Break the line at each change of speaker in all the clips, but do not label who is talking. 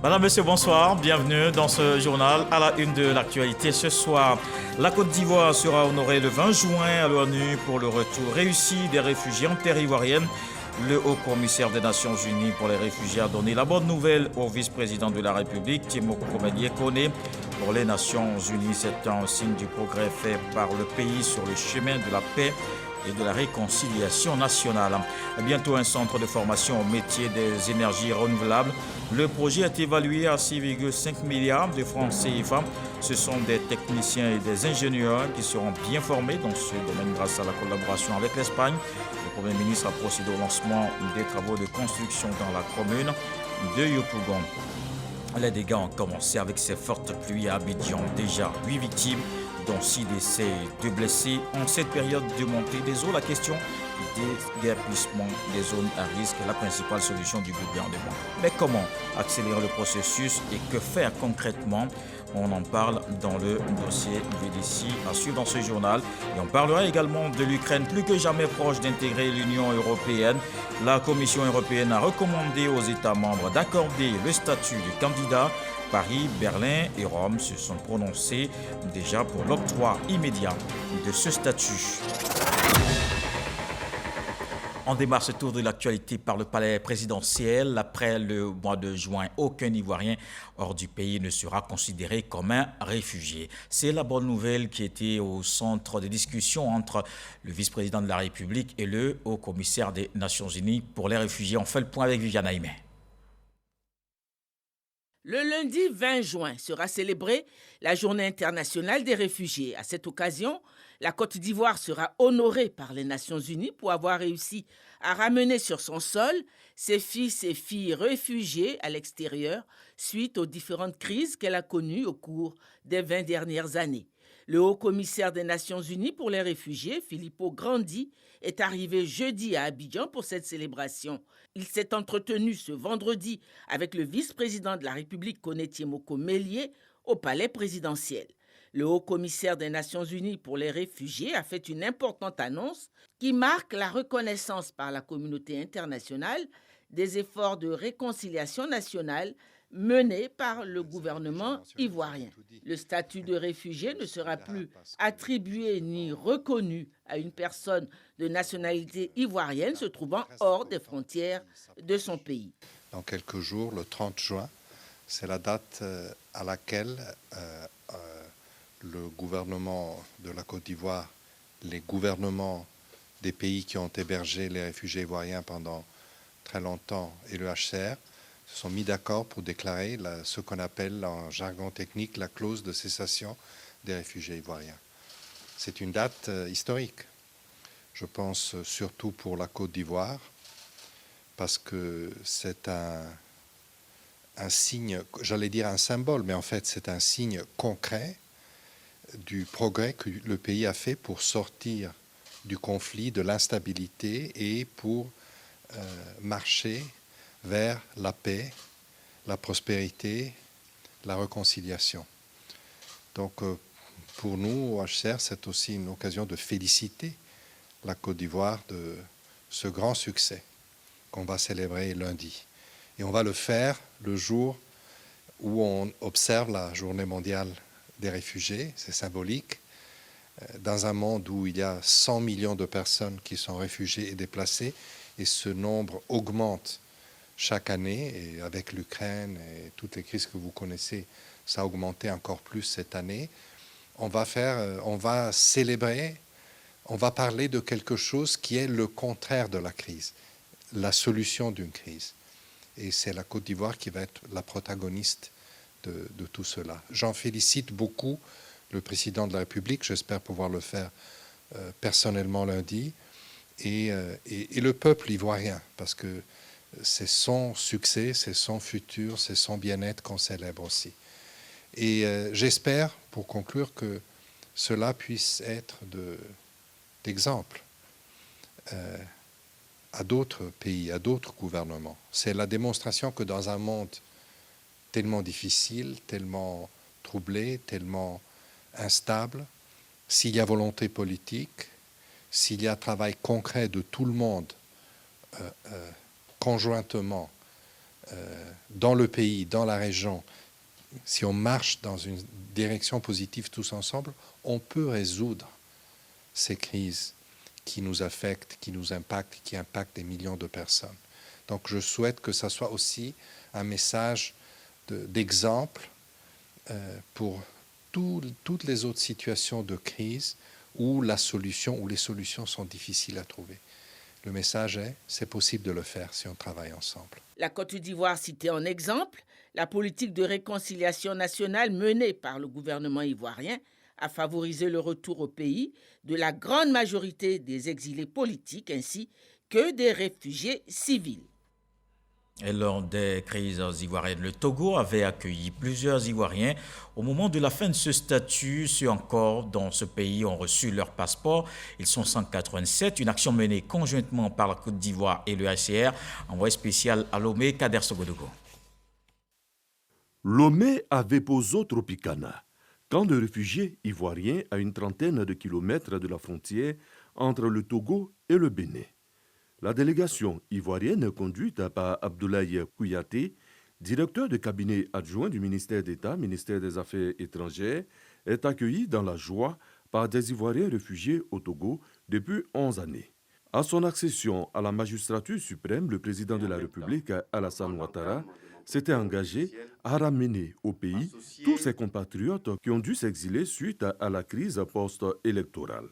Madame, Monsieur, bonsoir. Bienvenue dans ce journal à la une de l'actualité. Ce soir, la Côte d'Ivoire sera honorée le 20 juin à l'ONU pour le retour réussi des réfugiés en terre ivoirienne. Le haut-commissaire des Nations Unies pour les réfugiés a donné la bonne nouvelle au vice-président de la République, Timo Komédié-Koné. Pour les Nations Unies, c'est un signe du progrès fait par le pays sur le chemin de la paix et de la réconciliation nationale. Bientôt un centre de formation au métier des énergies renouvelables. Le projet est évalué à 6,5 milliards de francs CFA. Ce sont des techniciens et des ingénieurs qui seront bien formés dans ce domaine grâce à la collaboration avec l'Espagne. Le Premier ministre a procédé au lancement des travaux de construction dans la commune de Yopougon. Les dégâts ont commencé avec ces fortes pluies à Abidjan. Déjà 8 victimes, dont 6 décès et 2 blessés. En cette période de montée des eaux, la question du déguerpissement des zones à risque est la principale solution du gouvernement. Mais comment accélérer le processus et que faire concrètement? On en parle dans le dossier VDC à suivre dans ce journal. Et on parlera également de l'Ukraine, plus que jamais proche d'intégrer l'Union européenne. La Commission européenne a recommandé aux États membres d'accorder le statut de candidat. Paris, Berlin et Rome se sont prononcés déjà pour l'octroi immédiat de ce statut. On démarre ce tour de l'actualité par le palais présidentiel. Après le mois de juin, aucun Ivoirien hors du pays ne sera considéré comme un réfugié. C'est la bonne nouvelle qui était au centre des discussions entre le vice-président de la République et le haut-commissaire des Nations Unies pour les réfugiés. On fait le point avec Viviane Aimé.
Le lundi 20 juin sera célébrée la Journée internationale des réfugiés. À cette occasion, la Côte d'Ivoire sera honorée par les Nations Unies pour avoir réussi à ramener sur son sol ses fils et filles réfugiés à l'extérieur suite aux différentes crises qu'elle a connues au cours des 20 dernières années. Le haut-commissaire des Nations Unies pour les réfugiés, Filippo Grandi, est arrivé jeudi à Abidjan pour cette célébration. Il s'est entretenu ce vendredi avec le vice-président de la République, Koné Tiemoko-Mélié, au palais présidentiel. Le haut-commissaire des Nations Unies pour les réfugiés a fait une importante annonce qui marque la reconnaissance par la communauté internationale des efforts de réconciliation nationale menés par le gouvernement ivoirien. Le statut de réfugié ne sera plus attribué ni reconnu à une personne de nationalité ivoirienne se trouvant hors des frontières de son pays.
Dans quelques jours, le 30 juin, c'est la date à laquelle le gouvernement de la Côte d'Ivoire, les gouvernements des pays qui ont hébergé les réfugiés ivoiriens pendant très longtemps et le HCR se sont mis d'accord pour déclarer ce qu'on appelle en jargon technique la clause de cessation des réfugiés ivoiriens. C'est une date historique, je pense surtout pour la Côte d'Ivoire, parce que c'est un signe, j'allais dire un symbole, mais en fait c'est un signe concret du progrès que le pays a fait pour sortir du conflit, de l'instabilité et pour marcher vers la paix, la prospérité, la réconciliation. Donc pour nous, au HCR, c'est aussi une occasion de féliciter la Côte d'Ivoire de ce grand succès qu'on va célébrer lundi. Et on va le faire le jour où on observe la Journée mondiale des réfugiés, c'est symbolique, dans un monde où il y a 100 millions de personnes qui sont réfugiées et déplacées, et ce nombre augmente chaque année, et avec l'Ukraine et toutes les crises que vous connaissez, ça a augmenté encore plus cette année. On va célébrer, on va parler de quelque chose qui est le contraire de la crise, la solution d'une crise. Et c'est la Côte d'Ivoire qui va être la protagoniste de tout cela. J'en félicite beaucoup le président de la République, j'espère pouvoir le faire personnellement lundi, et le peuple ivoirien, parce que c'est son succès, c'est son futur, c'est son bien-être qu'on célèbre aussi. Et j'espère, pour conclure, que cela puisse être d'exemple à d'autres pays, à d'autres gouvernements. C'est la démonstration que dans un monde tellement difficile, tellement troublé, tellement instable, s'il y a volonté politique, s'il y a travail concret de tout le monde conjointement dans le pays, dans la région, si on marche dans une direction positive tous ensemble, on peut résoudre ces crises qui nous affectent, qui nous impactent, qui impactent des millions de personnes. Donc je souhaite que ça soit aussi un message d'exemple pour toutes les autres situations de crise où les solutions sont difficiles à trouver. Le message est, c'est possible de le faire si on travaille ensemble.
La Côte d'Ivoire citait en exemple la politique de réconciliation nationale menée par le gouvernement ivoirien a favorisé le retour au pays de la grande majorité des exilés politiques ainsi que des réfugiés civils.
Et lors des crises ivoiriennes, le Togo avait accueilli plusieurs Ivoiriens. Au moment de la fin de ce statut, ceux encore dans ce pays ont reçu leur passeport. Ils sont 187. Une action menée conjointement par la Côte d'Ivoire et le HCR. Envoyé spécial à Lomé, Kader Sogodogo.
Lomé Avepozo Tropicana, camp de réfugiés ivoiriens à une trentaine de kilomètres de la frontière entre le Togo et le Bénin. La délégation ivoirienne conduite par Abdoulaye Kouyaté, directeur de cabinet adjoint du ministère d'État, ministère des Affaires étrangères, est accueillie dans la joie par des Ivoiriens réfugiés au Togo depuis 11 années. À son accession à la magistrature suprême, le président de la République, Alassane Ouattara, s'était engagé à ramener au pays tous ses compatriotes qui ont dû s'exiler suite à la crise post-électorale.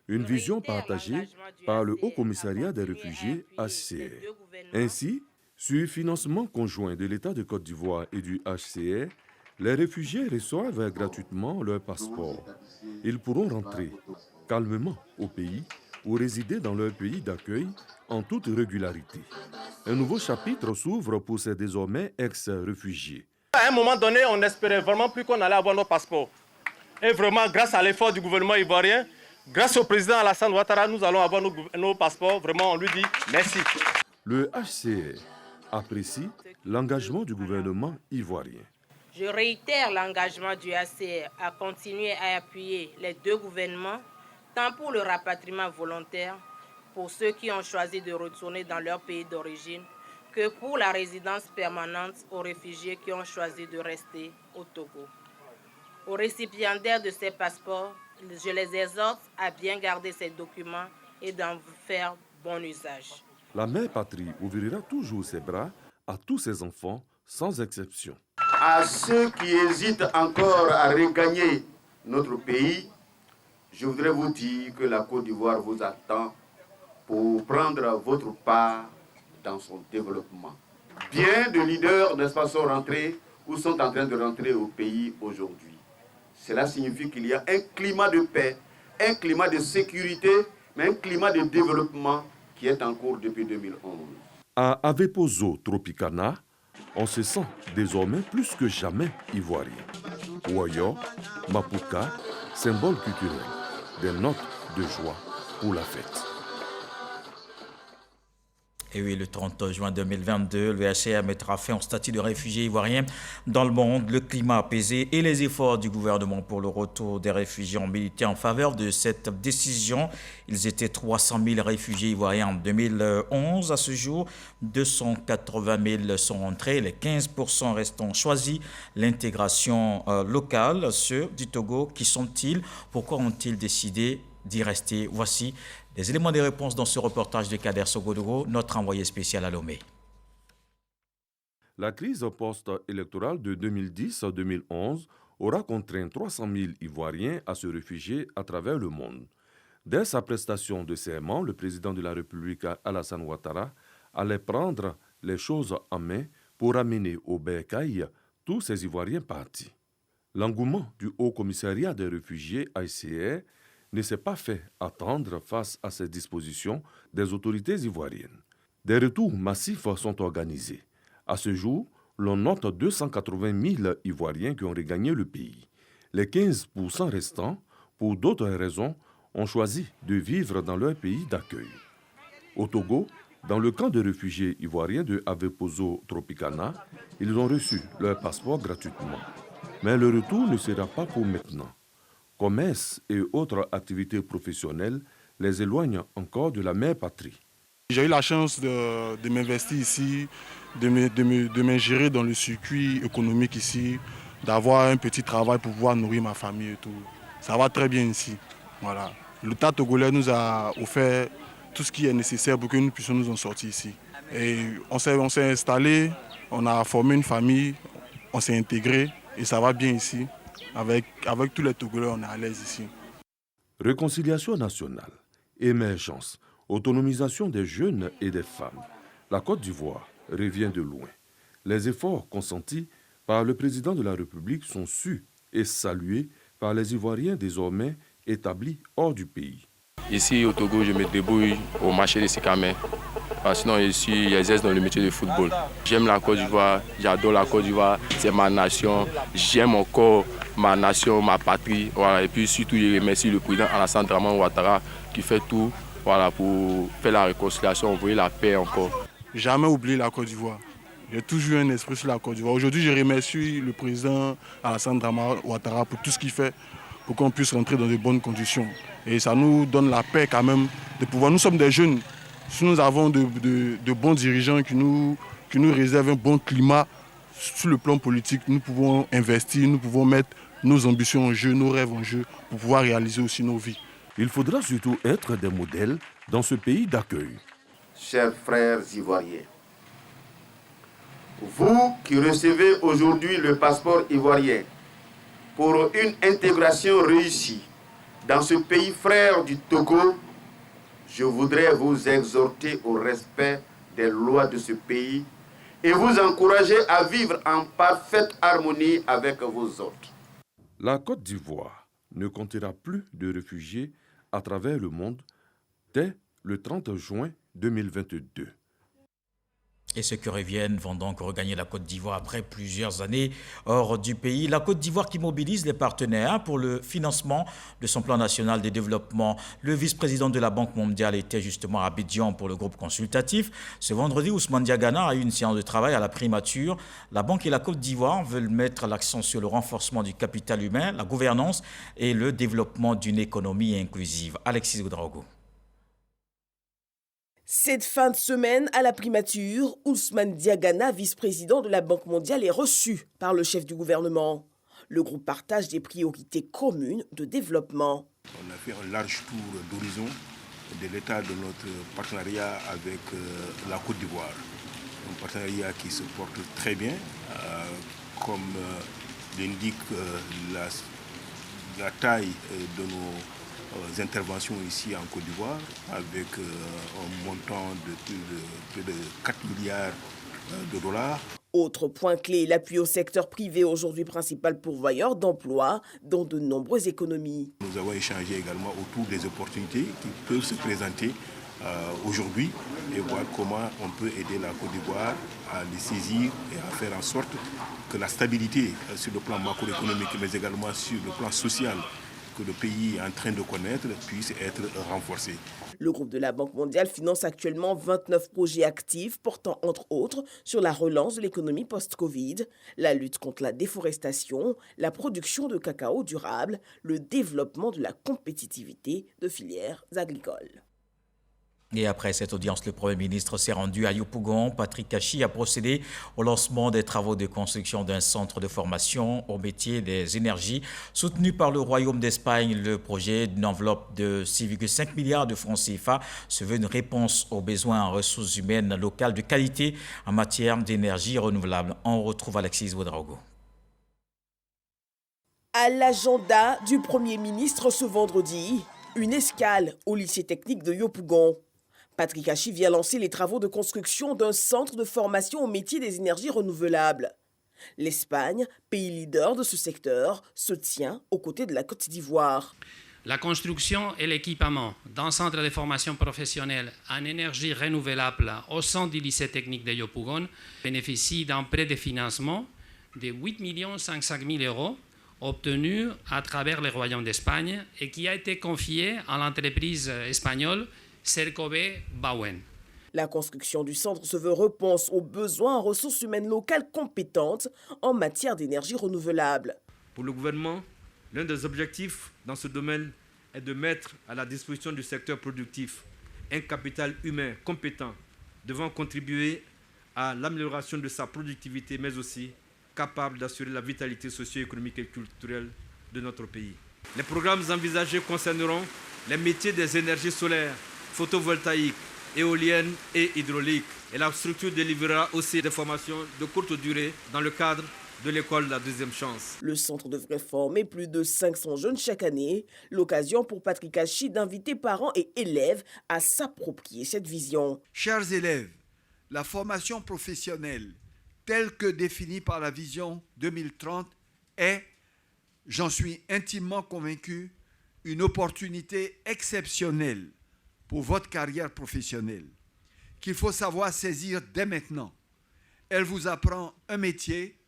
Une vision partagée par le Haut Commissariat des réfugiés HCR. Ainsi, sur financement conjoint de l'État de Côte d'Ivoire et du HCR, les réfugiés reçoivent gratuitement leur passeport. Ils pourront rentrer calmement au pays ou résider dans leur pays d'accueil en toute régularité. Un nouveau chapitre s'ouvre pour ces désormais ex-réfugiés.
À un moment donné, on n'espérait vraiment plus qu'on allait avoir nos passeports. Et vraiment, grâce à l'effort du gouvernement ivoirien, grâce au président Alassane Ouattara, nous allons avoir nos passeports. Vraiment, on lui dit merci.
Le HCR apprécie l'engagement du gouvernement ivoirien.
Je réitère l'engagement du HCR à continuer à appuyer les deux gouvernements, tant pour le rapatriement volontaire, pour ceux qui ont choisi de retourner dans leur pays d'origine, que pour la résidence permanente aux réfugiés qui ont choisi de rester au Togo. Aux récipiendaires de ces passeports, je les exhorte à bien garder ces documents et d'en faire bon usage.
La mère patrie ouvrira toujours ses bras à tous ses enfants, sans exception.
À ceux qui hésitent encore à regagner notre pays, je voudrais vous dire que la Côte d'Ivoire vous attend pour prendre votre part dans son développement. Bien de leaders, n'est-ce pas, sont rentrés ou sont en train de rentrer au pays aujourd'hui. Cela signifie qu'il y a un climat de paix, un climat de sécurité, mais un climat de développement qui est en cours depuis 2011.
À Avepozo Tropicana, on se sent désormais plus que jamais ivoirien. Ouayo, Mapuka, symbole culturel, des notes de joie pour la fête.
Et oui, le 30 juin 2022, le HCR mettra fin au statut de réfugié ivoirien dans le monde. Le climat apaisé et les efforts du gouvernement pour le retour des réfugiés ont milité en faveur de cette décision. Ils étaient 300 000 réfugiés ivoiriens en 2011. À ce jour, 280 000 sont rentrés. Les 15% restants ont choisi l'intégration locale. Ceux du Togo, qui sont-ils? Pourquoi ont-ils décidé d'y rester? Voici les éléments de réponse dans ce reportage de Kader Sogodogo, notre envoyé spécial à Lomé.
La crise post-électorale de 2010-2011 aura contraint 300 000 Ivoiriens à se réfugier à travers le monde. Dès sa prestation de serment, le président de la République, Alassane Ouattara, allait prendre les choses en main pour amener au bercail tous ces Ivoiriens partis. L'engouement du Haut Commissariat des réfugiés, HCR, ne s'est pas fait attendre face à ces dispositions des autorités ivoiriennes. Des retours massifs sont organisés. À ce jour, l'on note 280 000 Ivoiriens qui ont regagné le pays. Les 15% restants, pour d'autres raisons, ont choisi de vivre dans leur pays d'accueil. Au Togo, dans le camp de réfugiés ivoiriens de Avepozo Tropicana, ils ont reçu leur passeport gratuitement. Mais le retour ne sera pas pour maintenant. Commerce et autres activités professionnelles les éloignent encore de la mère patrie.
J'ai eu la chance de m'investir ici, de m'ingérer dans le circuit économique ici, d'avoir un petit travail pour pouvoir nourrir ma famille et tout. Ça va très bien ici. Voilà. L'État togolais nous a offert tout ce qui est nécessaire pour que nous puissions nous en sortir ici. Et on s'est installé, on a formé une famille, on s'est intégré et ça va bien ici. Avec tous les Togolais, on est à l'aise ici.
Réconciliation nationale, émergence, autonomisation des jeunes et des femmes. La Côte d'Ivoire revient de loin. Les efforts consentis par le président de la République sont sus et salués par les Ivoiriens désormais établis hors du pays.
Ici au Togo, je me débrouille au marché de Sikamé. Sinon, j'exerce dans le métier de football. J'aime la Côte d'Ivoire, j'adore la Côte d'Ivoire, c'est ma nation. J'aime encore ma nation, ma patrie. Voilà. Et puis surtout, je remercie le président Alassane Dramane Ouattara qui fait tout pour faire la réconciliation, envoyer la paix encore.
Jamais oublié la Côte d'Ivoire. J'ai toujours eu un esprit sur la Côte d'Ivoire. Aujourd'hui, je remercie le président Alassane Dramane Ouattara pour tout ce qu'il fait pour qu'on puisse rentrer dans de bonnes conditions. Et ça nous donne la paix quand même de pouvoir. Nous sommes des jeunes. Si nous avons de bons dirigeants qui nous réservent un bon climat sur le plan politique, nous pouvons investir, nous pouvons mettre nos ambitions en jeu, nos rêves en jeu pour pouvoir réaliser aussi nos vies.
Il faudra surtout être des modèles dans ce pays d'accueil.
Chers frères ivoiriens, vous qui recevez aujourd'hui le passeport ivoirien pour une intégration réussie dans ce pays frère du Togo, je voudrais vous exhorter au respect des lois de ce pays et vous encourager à vivre en parfaite harmonie avec vos hôtes.
La Côte d'Ivoire ne comptera plus de réfugiés à travers le monde dès le 30 juin 2022.
Et ceux qui reviennent vont donc regagner la Côte d'Ivoire après plusieurs années hors du pays. La Côte d'Ivoire qui mobilise les partenaires pour le financement de son plan national de développement. Le vice-président de la Banque mondiale était justement à Abidjan pour le groupe consultatif. Ce vendredi, Ousmane Diagana a eu une séance de travail à la primature. La Banque et la Côte d'Ivoire veulent mettre l'accent sur le renforcement du capital humain, la gouvernance et le développement d'une économie inclusive. Alexis Ouedraogo.
Cette fin de semaine, à la primature, Ousmane Diagana, vice-président de la Banque mondiale, est reçu par le chef du gouvernement. Le groupe partage des priorités communes de développement.
On a fait un large tour d'horizon de l'état de notre partenariat avec la Côte d'Ivoire. Un partenariat qui se porte très bien, comme l'indique la taille de nos interventions ici en Côte d'Ivoire, avec un montant de plus de 4 milliards de dollars.
Autre point clé, l'appui au secteur privé, aujourd'hui principal pourvoyeur d'emplois dans de nombreuses économies.
Nous avons échangé également autour des opportunités qui peuvent se présenter aujourd'hui et voir comment on peut aider la Côte d'Ivoire à les saisir et à faire en sorte que la stabilité sur le plan macroéconomique, mais également sur le plan social, que le pays est en train de connaître puisse être renforcé.
Le groupe de la Banque mondiale finance actuellement 29 projets actifs portant entre autres sur la relance de l'économie post-Covid, la lutte contre la déforestation, la production de cacao durable, le développement de la compétitivité de filières agricoles.
Et après cette audience, le Premier ministre s'est rendu à Yopougon. Patrick Kachi a procédé au lancement des travaux de construction d'un centre de formation au métier des énergies. Soutenu par le Royaume d'Espagne, le projet d'une enveloppe de 6,5 milliards de francs CFA se veut une réponse aux besoins en ressources humaines locales de qualité en matière d'énergie renouvelable. On retrouve Alexis Ouedraogo.
À l'agenda du Premier ministre ce vendredi, une escale au lycée technique de Yopougon. Patrick Kachi vient lancer les travaux de construction d'un centre de formation au métier des énergies renouvelables. L'Espagne, pays leader de ce secteur, se tient aux côtés de la Côte d'Ivoire.
La construction et l'équipement d'un centre de formation professionnelle en énergie renouvelable au sein du lycée technique de Yopougon bénéficie d'un prêt de financement de 8 500 000 € obtenu à travers le Royaume d'Espagne et qui a été confié à l'entreprise espagnole Cercove Bauen.
La construction du centre se veut réponse aux besoins en ressources humaines locales compétentes en matière d'énergie renouvelable.
Pour le gouvernement, l'un des objectifs dans ce domaine est de mettre à la disposition du secteur productif un capital humain compétent devant contribuer à l'amélioration de sa productivité, mais aussi capable d'assurer la vitalité socio-économique et culturelle de notre pays. Les programmes envisagés concerneront les métiers des énergies solaires, photovoltaïques, éoliennes et hydrauliques. Et la structure délivrera aussi des formations de courte durée dans le cadre de l'école La Deuxième Chance.
Le centre devrait former plus de 500 jeunes chaque année. L'occasion pour Patrick Hachi d'inviter parents et élèves à s'approprier cette vision.
Chers élèves, la formation professionnelle telle que définie par la vision 2030 est, j'en suis intimement convaincu, une opportunité exceptionnelle pour votre carrière professionnelle qu'il faut savoir saisir dès maintenant. Elle vous apprend un métier,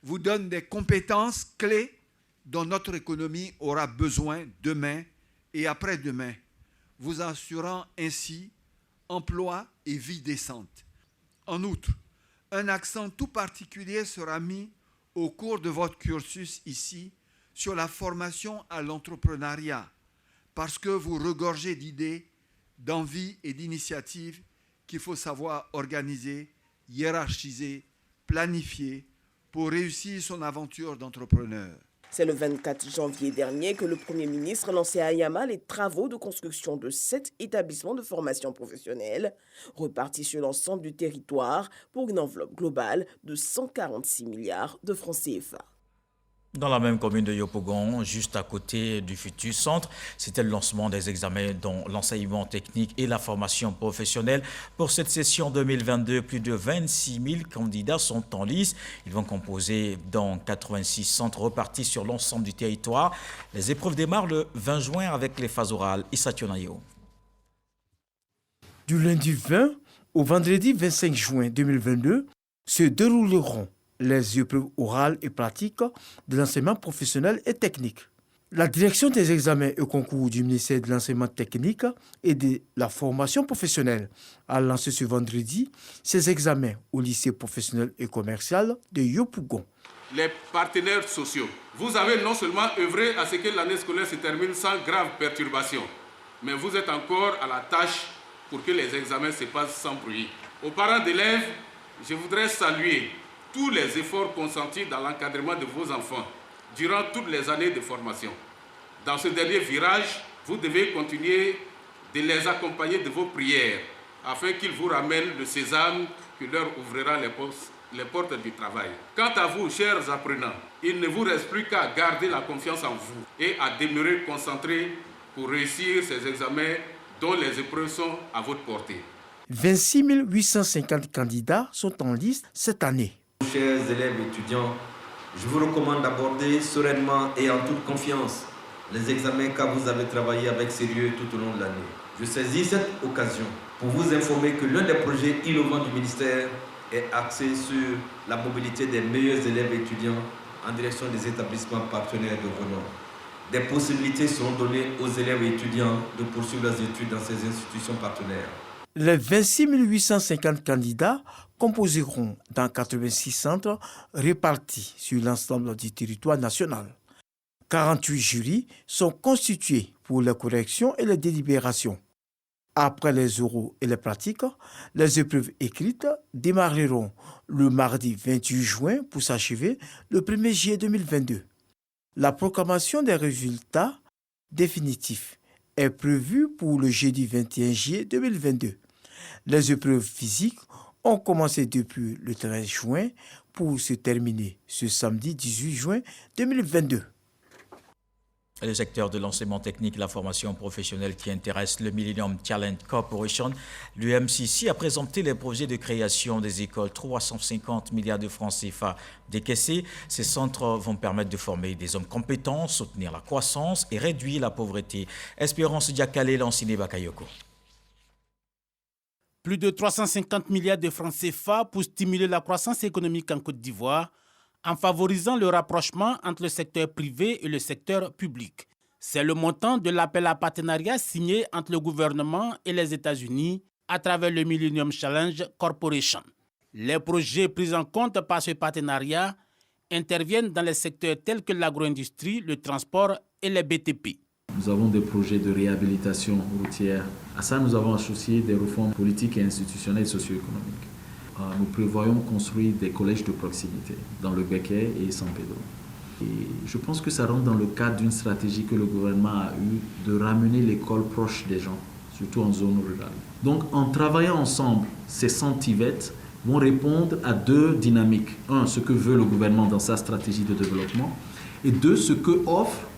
vous donne des compétences clés dont notre économie aura besoin demain et après-demain, vous assurant ainsi emploi et vie décente. En outre, un accent tout particulier sera mis au cours de votre cursus ici sur la formation à l'entrepreneuriat, parce que vous regorgez d'idées, d'envie et d'initiatives qu'il faut savoir organiser, hiérarchiser, planifier pour réussir son aventure d'entrepreneur.
C'est le 24 janvier dernier que le Premier ministre lançait à Yama les travaux de construction de 7 établissements de formation professionnelle, repartis sur l'ensemble du territoire pour une enveloppe globale de 146 milliards de francs CFA.
Dans la même commune de Yopougon, juste à côté du futur centre, c'était le lancement des examens dont l'enseignement technique et la formation professionnelle. Pour cette session 2022, plus de 26 000 candidats sont en lice. Ils vont composer dans 86 centres repartis sur l'ensemble du territoire. Les épreuves démarrent le 20 juin avec les phases orales. Issa Tionayo.
Du lundi 20 au vendredi 25 juin 2022 se dérouleront les épreuves orales et pratiques de l'enseignement professionnel et technique. La direction des examens et concours du ministère de l'enseignement technique et de la formation professionnelle a lancé ce vendredi ces examens au lycée professionnel et commercial de Yopougon.
Les partenaires sociaux, vous avez non seulement œuvré à ce que l'année scolaire se termine sans grave perturbation, mais vous êtes encore à la tâche pour que les examens se passent sans bruit. Aux parents d'élèves, je voudrais saluer tous les efforts consentis dans l'encadrement de vos enfants durant toutes les années de formation. Dans ce dernier virage, vous devez continuer de les accompagner de vos prières afin qu'ils vous ramènent le sésame qui leur ouvrira les portes du travail. Quant à vous, chers apprenants, il ne vous reste plus qu'à garder la confiance en vous et à demeurer concentrés pour réussir ces examens dont les épreuves sont à votre portée.
26 850 candidats sont en liste cette année.
Chers élèves et étudiants, je vous recommande d'aborder sereinement et en toute confiance les examens car vous avez travaillé avec sérieux tout au long de l'année. Je saisis cette occasion pour vous informer que l'un des projets innovants du ministère est axé sur la mobilité des meilleurs élèves et étudiants en direction des établissements partenaires de renom. Des possibilités seront données aux élèves et étudiants de poursuivre leurs études dans ces institutions partenaires.
Les 26 850 candidats composeront dans 86 centres répartis sur l'ensemble du territoire national. 48 jurys sont constitués pour les corrections et les délibérations. Après les oraux et les pratiques, les épreuves écrites démarreront le mardi 28 juin pour s'achever le 1er juillet 2022. La proclamation des résultats définitifs est prévue pour le jeudi 21 juillet 2022. Les épreuves physiques ont commencé depuis le 13 juin pour se terminer ce samedi 18 juin 2022.
Le secteur de l'enseignement technique et la formation professionnelle qui intéresse le Millennium Talent Corporation, l'UMCC a présenté les projets de création des écoles. 350 milliards de francs CFA décaissés. Ces centres vont permettre de former des hommes compétents, soutenir la croissance et réduire la pauvreté. Espérance Diakale, Lanciné Bakayoko.
Plus de 350 milliards de francs CFA pour stimuler la croissance économique en Côte d'Ivoire, en favorisant le rapprochement entre le secteur privé et le secteur public. C'est le montant de l'appel à partenariat signé entre le gouvernement et les États-Unis à travers le Millennium Challenge Corporation. Les projets pris en compte par ce partenariat interviennent dans les secteurs tels que l'agro-industrie, le transport et les BTP.
Nous avons des projets de réhabilitation routière. À ça, nous avons associé des réformes politiques et institutionnelles et socio-économiques. Nous prévoyons construire des collèges de proximité dans le Béquet et San Pedro. Et je pense que ça rentre dans le cadre d'une stratégie que le gouvernement a eue de ramener l'école proche des gens, surtout en zone rurale. Donc, en travaillant ensemble, ces centres TVET vont répondre à deux dynamiques. Un, ce que veut le gouvernement dans sa stratégie de développement, et deux, ce que offre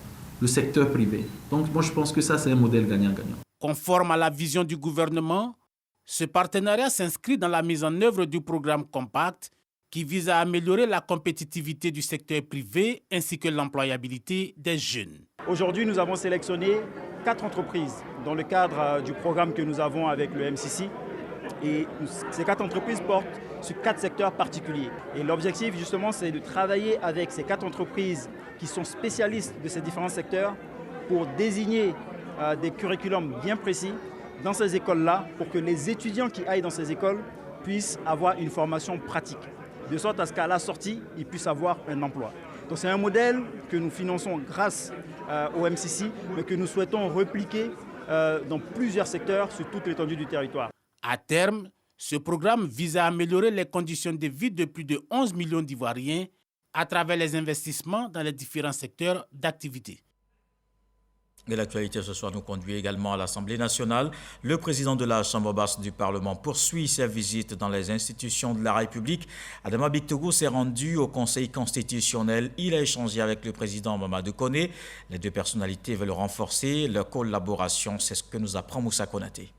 le secteur privé. Donc, moi, je pense que ça, c'est un modèle gagnant-gagnant.
Conforme à la vision du gouvernement, ce partenariat s'inscrit dans la mise en œuvre du programme Compact qui vise à améliorer la compétitivité du secteur privé ainsi que l'employabilité des jeunes.
Aujourd'hui, nous avons sélectionné 4 entreprises dans le cadre du programme que nous avons avec le MCC. Et ces 4 entreprises portent sur 4 secteurs particuliers. Et l'objectif, justement, c'est de travailler avec ces 4 entreprises qui sont spécialistes de ces différents secteurs pour désigner des curriculums bien précis dans ces écoles-là pour que les étudiants qui aillent dans ces écoles puissent avoir une formation pratique, de sorte à ce qu'à la sortie, ils puissent avoir un emploi. Donc c'est un modèle que nous finançons grâce au MCC, mais que nous souhaitons repliquer dans plusieurs secteurs sur toute l'étendue du territoire.
À terme, ce programme vise à améliorer les conditions de vie de plus de 11 millions d'Ivoiriens à travers les investissements dans les différents secteurs d'activité.
Et l'actualité ce soir nous conduit également à l'Assemblée nationale. Le président de la Chambre basse du Parlement poursuit ses visites dans les institutions de la République. Adama Bictogo s'est rendu au Conseil constitutionnel. Il a échangé avec le président Mamadou Koné. Les deux personnalités veulent renforcer leur collaboration. C'est ce que nous apprend Moussa Konaté.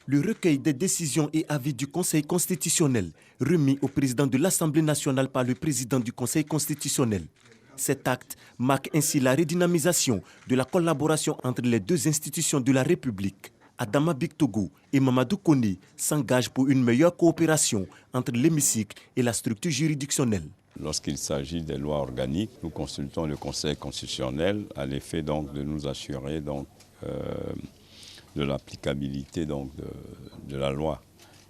Le recueil des décisions et avis du Conseil constitutionnel remis au président de l'Assemblée nationale par le président du Conseil constitutionnel. Cet acte marque ainsi la redynamisation de la collaboration entre les deux institutions de la République. Adama Bictogo et Mamadou Koné s'engagent pour une meilleure coopération entre l'hémicycle et la structure juridictionnelle.
Lorsqu'il s'agit des lois organiques, nous consultons le Conseil constitutionnel à l'effet donc de nous assurer donc, de l'applicabilité donc, de la loi.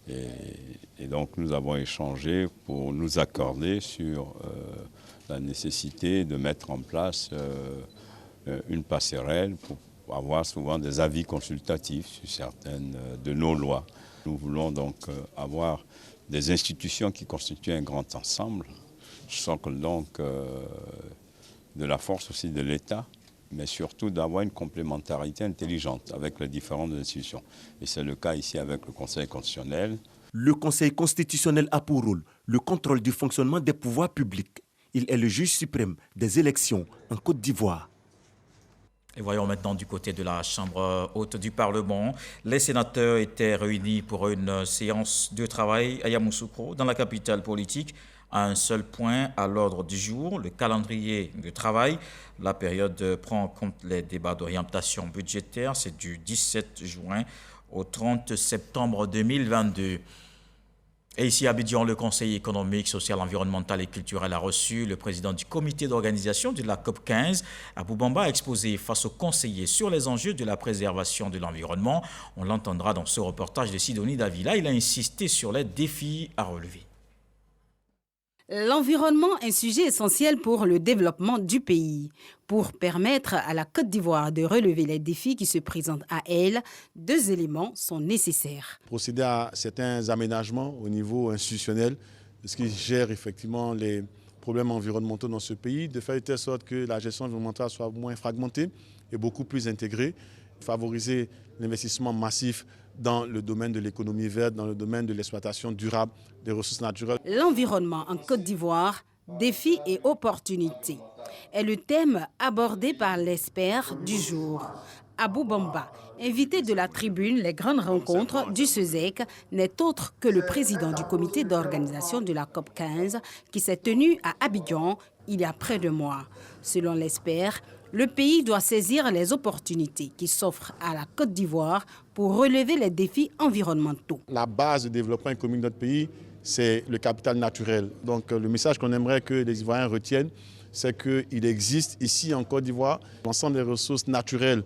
Et donc nous avons échangé pour nous accorder sur la nécessité de mettre en place une passerelle pour avoir souvent des avis consultatifs sur certaines de nos lois. Nous voulons donc avoir des institutions qui constituent un grand ensemble, socle donc de la force aussi de l'État, mais surtout d'avoir une complémentarité intelligente avec les différentes institutions. Et c'est le cas ici avec le Conseil constitutionnel.
Le Conseil constitutionnel a pour rôle le contrôle du fonctionnement des pouvoirs publics. Il est le juge suprême des élections en Côte d'Ivoire.
Et voyons maintenant du côté de la Chambre haute du Parlement. Les sénateurs étaient réunis pour une séance de travail à Yamoussoukro, dans la capitale politique, à un seul point à l'ordre du jour, le calendrier de travail. La période prend en compte les débats d'orientation budgétaire. C'est du 17 juin au 30 septembre 2022. Et ici à Abidjan, le Conseil économique, social, environnemental et culturel a reçu le président du comité d'organisation de la COP 15. Abou Bamba a exposé face aux conseillers sur les enjeux de la préservation de l'environnement. On l'entendra dans ce reportage de Sidonie Davila. Il a insisté sur les défis à relever.
L'environnement est un sujet essentiel pour le développement du pays. Pour permettre à la Côte d'Ivoire de relever les défis qui se présentent à elle, 2 éléments sont nécessaires.
Procéder à certains aménagements au niveau institutionnel, ce qui gère effectivement les problèmes environnementaux dans ce pays, de faire de telle sorte que la gestion environnementale soit moins fragmentée et beaucoup plus intégrée, favoriser l'investissement massif dans le domaine de l'économie verte, dans le domaine de l'exploitation durable des ressources naturelles.
L'environnement en Côte d'Ivoire, défis et opportunités, est le thème abordé par l'expert du jour. Abou Bamba, invité de la tribune Les Grandes Rencontres du SESEC, n'est autre que le président du comité d'organisation de la COP 15 qui s'est tenu à Abidjan il y a près de mois. Selon l'expert, le pays doit saisir les opportunités qui s'offrent à la Côte d'Ivoire pour relever les défis environnementaux.
La base de développement économique de notre pays, c'est le capital naturel. Donc le message qu'on aimerait que les Ivoiriens retiennent, c'est qu'il existe ici en Côte d'Ivoire l'ensemble des ressources naturelles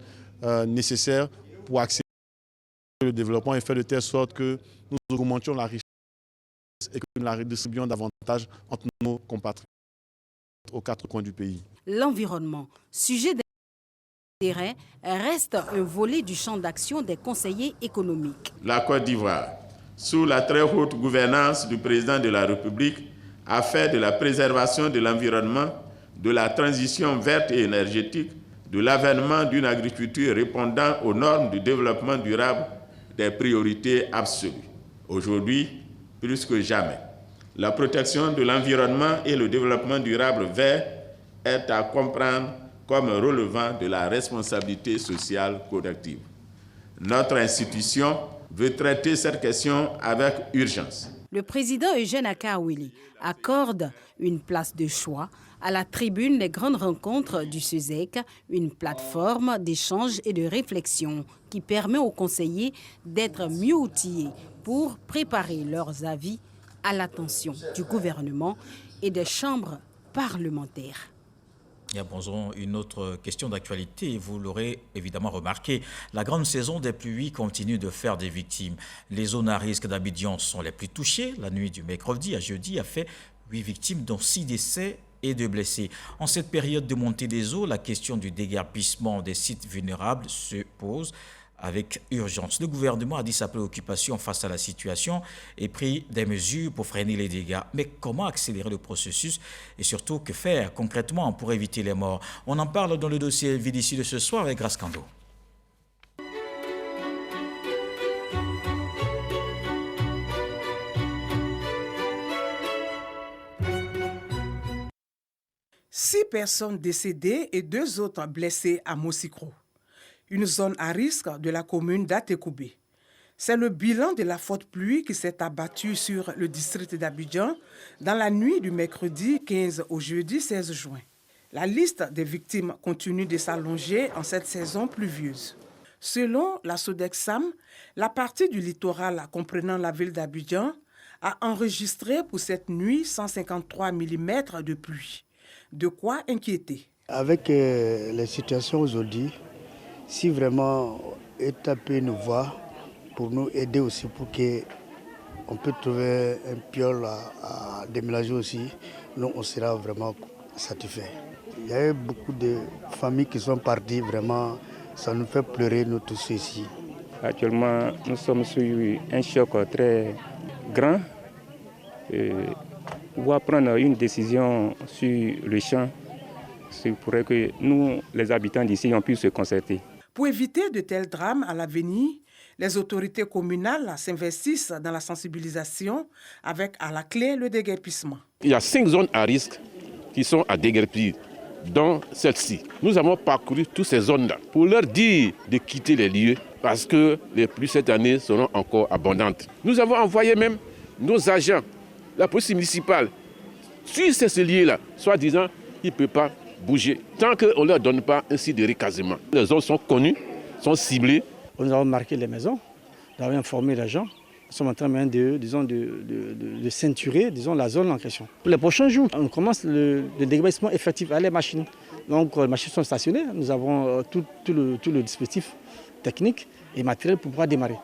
nécessaires pour accélérer le développement et faire de telle sorte que nous augmentions la richesse et que nous la redistribuions davantage entre nos compatriotes.
aux 4 coins du pays.
L'environnement, sujet d'intérêt, reste un volet du champ d'action des conseillers économiques.
La Côte d'Ivoire, sous la très haute gouvernance du président de la République, a fait de la préservation de l'environnement, de la transition verte et énergétique, de l'avènement d'une agriculture répondant aux normes du développement durable des priorités absolues. Aujourd'hui, plus que jamais, la protection de l'environnement et le développement durable vert est à comprendre comme relevant de la responsabilité sociale collective. Notre institution veut traiter cette question avec urgence.
Le président Eugène Akawili accorde une place de choix à la tribune des grandes rencontres du SUSEC, une plateforme d'échange et de réflexion qui permet aux conseillers d'être mieux outillés pour préparer leurs avis à l'attention du gouvernement et des chambres parlementaires.
Et abordons une autre question d'actualité. Vous l'aurez évidemment remarqué, la grande saison des pluies continue de faire des victimes. Les zones à risque d'Abidjan sont les plus touchées. La nuit du mercredi à jeudi a fait 8 victimes, dont 6 décès et 2 blessés. En cette période de montée des eaux, la question du déguerpissement des sites vulnérables se pose avec urgence. Le gouvernement a dit sa préoccupation face à la situation et pris des mesures pour freiner les dégâts. Mais comment accélérer le processus et surtout que faire concrètement pour éviter les morts? On en parle dans le dossier Vidici de ce soir avec Grace Kando.
Six personnes décédées et 2 autres blessées à Mosikro, une zone à risque de la commune d'Atekoubé. C'est le bilan de la forte pluie qui s'est abattue sur le district d'Abidjan dans la nuit du mercredi 15 au jeudi 16 juin. La liste des victimes continue de s'allonger en cette saison pluvieuse. Selon la Sodexam, la partie du littoral comprenant la ville d'Abidjan a enregistré pour cette nuit 153 mm de pluie. De quoi inquiéter.
Avec les situations aujourd'hui, si vraiment l'État peut nous voir, pour nous aider aussi, pour qu'on peut trouver un piole à déménager aussi, nous on sera vraiment satisfaits. Il y a eu beaucoup de familles qui sont parties, vraiment, ça nous fait pleurer nous tous ici.
Actuellement, nous sommes sur un choc très grand. On va prendre une décision sur le champ. C'est pour que nous, les habitants d'ici, on puisse se concerter.
Pour éviter de tels drames à l'avenir, les autorités communales s'investissent dans la sensibilisation avec à la clé le déguerpissement.
Il y a 5 zones à risque qui sont à déguerpir, dont celle-ci. Nous avons parcouru toutes ces zones-là pour leur dire de quitter les lieux parce que les pluies cette année seront encore abondantes. Nous avons envoyé même nos agents, la police municipale, sur ces lieux-là, soi-disant, ils ne peuvent pas bouger tant qu'on ne leur donne pas un site de recasement. Les zones sont connues, sont ciblées.
Nous avons marqué les maisons, nous avons informé les gens. Nous sommes en train de ceinturer la zone en question. Pour les prochains jours, on commence le déguerpissement effectif à les machines. Donc les machines sont stationnées, nous avons tout le dispositif technique et matériel pour pouvoir démarrer.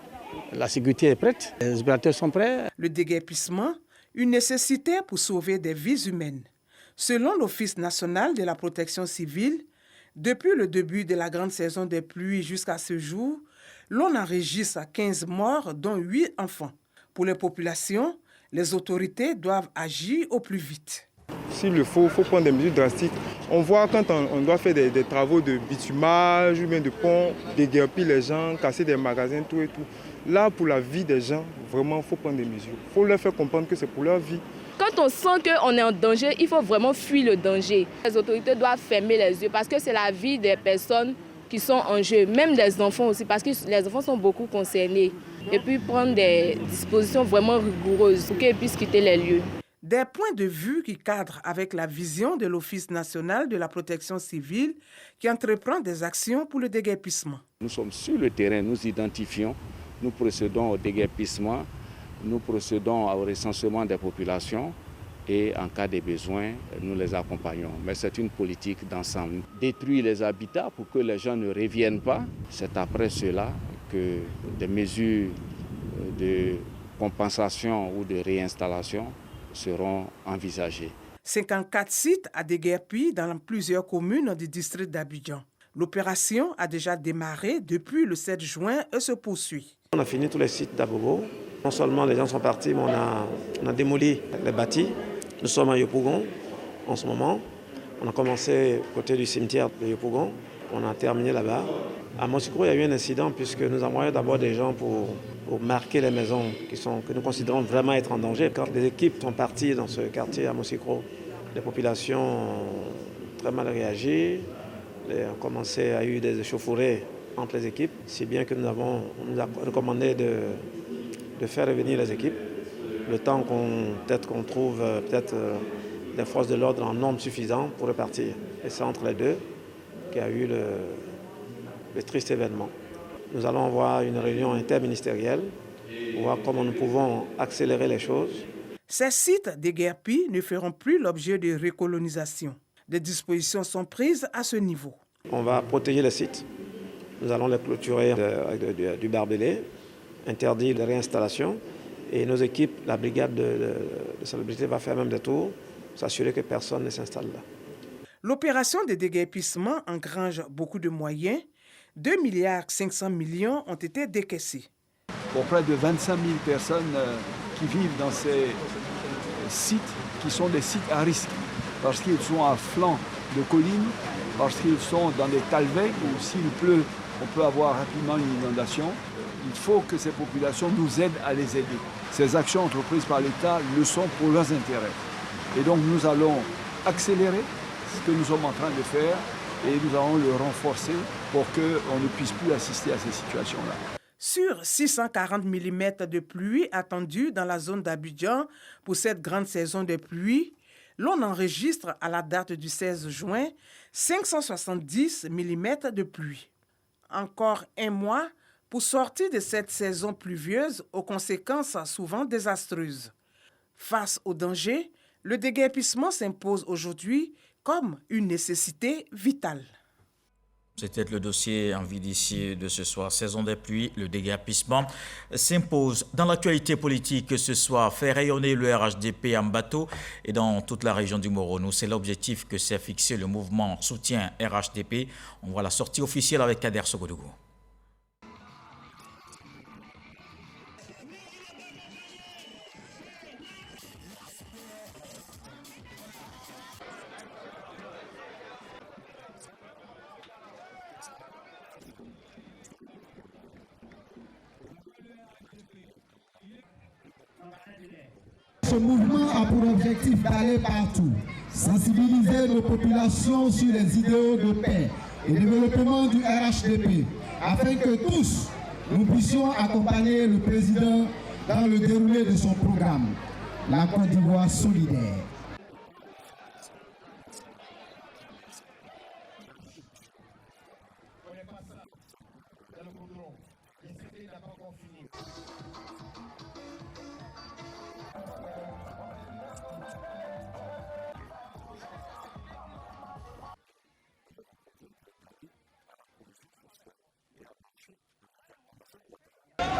La sécurité est prête, les opérateurs sont prêts.
Le déguerpissement, une nécessité pour sauver des vies humaines. Selon l'Office national de la protection civile, depuis le début de la grande saison des pluies jusqu'à ce jour, l'on enregistre 15 morts, dont 8 enfants. Pour les populations, les autorités doivent agir au plus vite.
S'il le faut prendre des mesures drastiques. On voit quand on doit faire des travaux de bitumage, ou bien de pont, déguerpir les gens, casser des magasins, tout et tout. Là, pour la vie des gens, vraiment, il faut prendre des mesures. Il faut leur faire comprendre que c'est pour leur vie.
Quand on sent qu'on est en danger, il faut vraiment fuir le danger. Les autorités doivent fermer les yeux parce que c'est la vie des personnes qui sont en jeu, même des enfants aussi, parce que les enfants sont beaucoup concernés. Et puis prendre des dispositions vraiment rigoureuses pour qu'ils puissent quitter les lieux.
Des points de vue qui cadrent avec la vision de l'Office national de la protection civile qui entreprend des actions pour le déguerpissement.
Nous sommes sur le terrain, nous identifions, nous procédons au déguerpissement, nous procédons au recensement des populations et en cas de besoin, nous les accompagnons. Mais c'est une politique d'ensemble. Détruire les habitats pour que les gens ne reviennent pas, c'est après cela que des mesures de compensation ou de réinstallation seront envisagées.
54 sites à déguerpir dans plusieurs communes du district d'Abidjan. L'opération a déjà démarré depuis le 7 juin et se poursuit.
On a fini tous les sites d'Abobo. Non seulement les gens sont partis, mais on a démoli les bâtis. Nous sommes à Yopougon en ce moment. On a commencé côté du cimetière de Yopougon. On a terminé là-bas. À Mosikro, il y a eu un incident puisque nous envoyons d'abord des gens pour marquer les maisons que nous considérons vraiment être en danger. Quand les équipes sont parties dans ce quartier à Mosikro, les populations ont très mal réagi. On a commencé à eu des échauffourées entre les équipes, si bien que nous avons recommandé de faire revenir les équipes, le temps qu'on trouve des forces de l'ordre en nombre suffisant pour repartir. Et c'est entre les deux qu'il y a eu le triste événement. Nous allons avoir une réunion interministérielle pour voir comment nous pouvons accélérer les choses.
Ces sites déguerpis ne feront plus l'objet de recolonisation. Des dispositions sont prises à ce niveau.
On va protéger les sites. Nous allons les clôturer avec du barbelé, interdire les réinstallations. Et nos équipes, la brigade de salubrité va faire même des tours, s'assurer que personne ne s'installe là.
L'opération de déguerpissement engrange beaucoup de moyens. 2,5 milliards ont été décaissés.
Pour près de 25 000 personnes qui vivent dans ces sites, qui sont des sites à risque, parce qu'ils sont à flanc de collines, parce qu'ils sont dans des talvegs où s'il pleut, on peut avoir rapidement une inondation. Il faut que ces populations nous aident à les aider. Ces actions entreprises par l'État le sont pour leurs intérêts. Et donc nous allons accélérer ce que nous sommes en train de faire et nous allons le renforcer pour qu'on ne puisse plus assister à ces situations-là.
Sur 640 mm de pluie attendus dans la zone d'Abidjan pour cette grande saison de pluie, l'on enregistre à la date du 16 juin 570 mm de pluie. Encore un mois pour sortir de cette saison pluvieuse aux conséquences souvent désastreuses. Face au danger, le déguerpissement s'impose aujourd'hui comme une nécessité vitale.
C'était le dossier en vue d'ici de ce soir. Saison des pluies, le déguerpissement s'impose. Dans l'actualité politique ce soir, faire rayonner le RHDP en bateau et dans toute la région du Moronou. C'est l'objectif que s'est fixé le mouvement soutien RHDP. On voit la sortie officielle avec Kader Sogodougou.
Ce mouvement a pour objectif d'aller partout, sensibiliser nos populations sur les idéaux de paix et développement du RHDP, afin que tous, nous puissions accompagner le président dans le déroulé de son programme, la Côte d'Ivoire solidaire.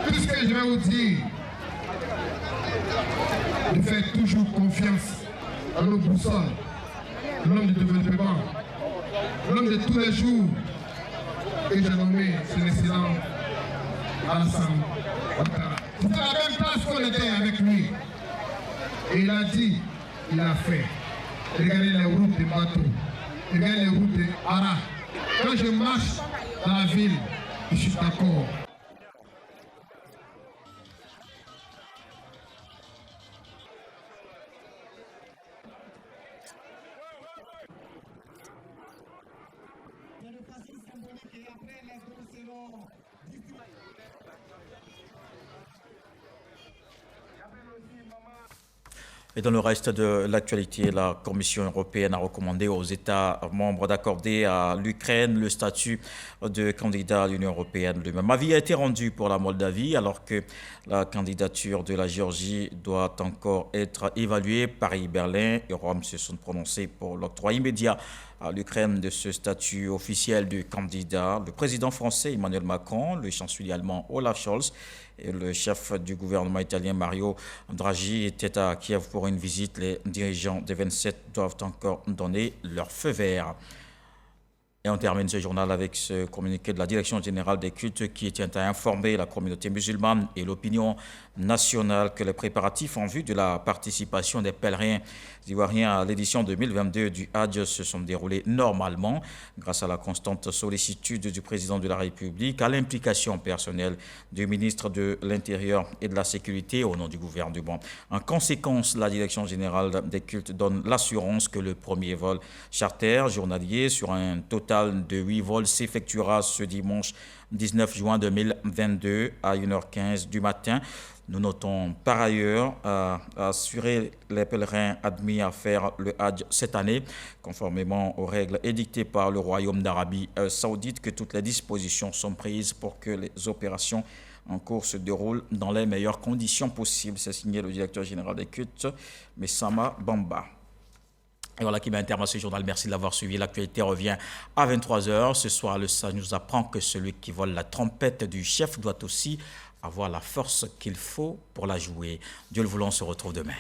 Tout ce que je vais vous dire, de faire toujours confiance à nos boussoles, l'homme de développement, l'homme de tous les jours que j'ai nommé son excellent Alassane Ouattara. C'était à la même place qu'on était avec lui. Et il a dit, il a fait. Regardez les routes de bateaux, regardez les routes de Hara. Quand je marche dans la ville, je suis d'accord.
Et dans le reste de l'actualité, la Commission européenne a recommandé aux États membres d'accorder à l'Ukraine le statut de candidat à l'Union européenne. Le même avis a été rendu pour la Moldavie, alors que la candidature de la Géorgie doit encore être évaluée. Paris, Berlin et Rome se sont prononcés pour l'octroi immédiat à l'Ukraine de ce statut officiel de candidat. Le président français Emmanuel Macron, le chancelier allemand Olaf Scholz et le chef du gouvernement italien Mario Draghi était à Kiev pour une visite. Les dirigeants des 27 doivent encore donner leur feu vert. Et on termine ce journal avec ce communiqué de la Direction générale des cultes qui tient à informer la communauté musulmane et l'opinion nationale que les préparatifs en vue de la participation des pèlerins ivoiriens à l'édition 2022 du Hajj se sont déroulés normalement grâce à la constante sollicitude du président de la République, à l'implication personnelle du ministre de l'Intérieur et de la Sécurité au nom du gouvernement. En conséquence, la Direction générale des cultes donne l'assurance que le premier vol charter journalier sur un total de 8 vols s'effectuera ce dimanche 19 juin 2022 à 1h15 du matin. Nous notons par ailleurs à assurer les pèlerins admis à faire le Hajj cette année, conformément aux règles édictées par le Royaume d'Arabie Saoudite, que toutes les dispositions sont prises pour que les opérations en cours se déroulent dans les meilleures conditions possibles. C'est signé le directeur général des cultes, Messama Bamba. Et voilà qui met un terme à ce journal. Merci de l'avoir suivi. L'actualité revient à 23h. Ce soir, le SAG nous apprend que celui qui vole la trompette du chef doit aussi avoir la force qu'il faut pour la jouer. Dieu le voulant, on se retrouve demain.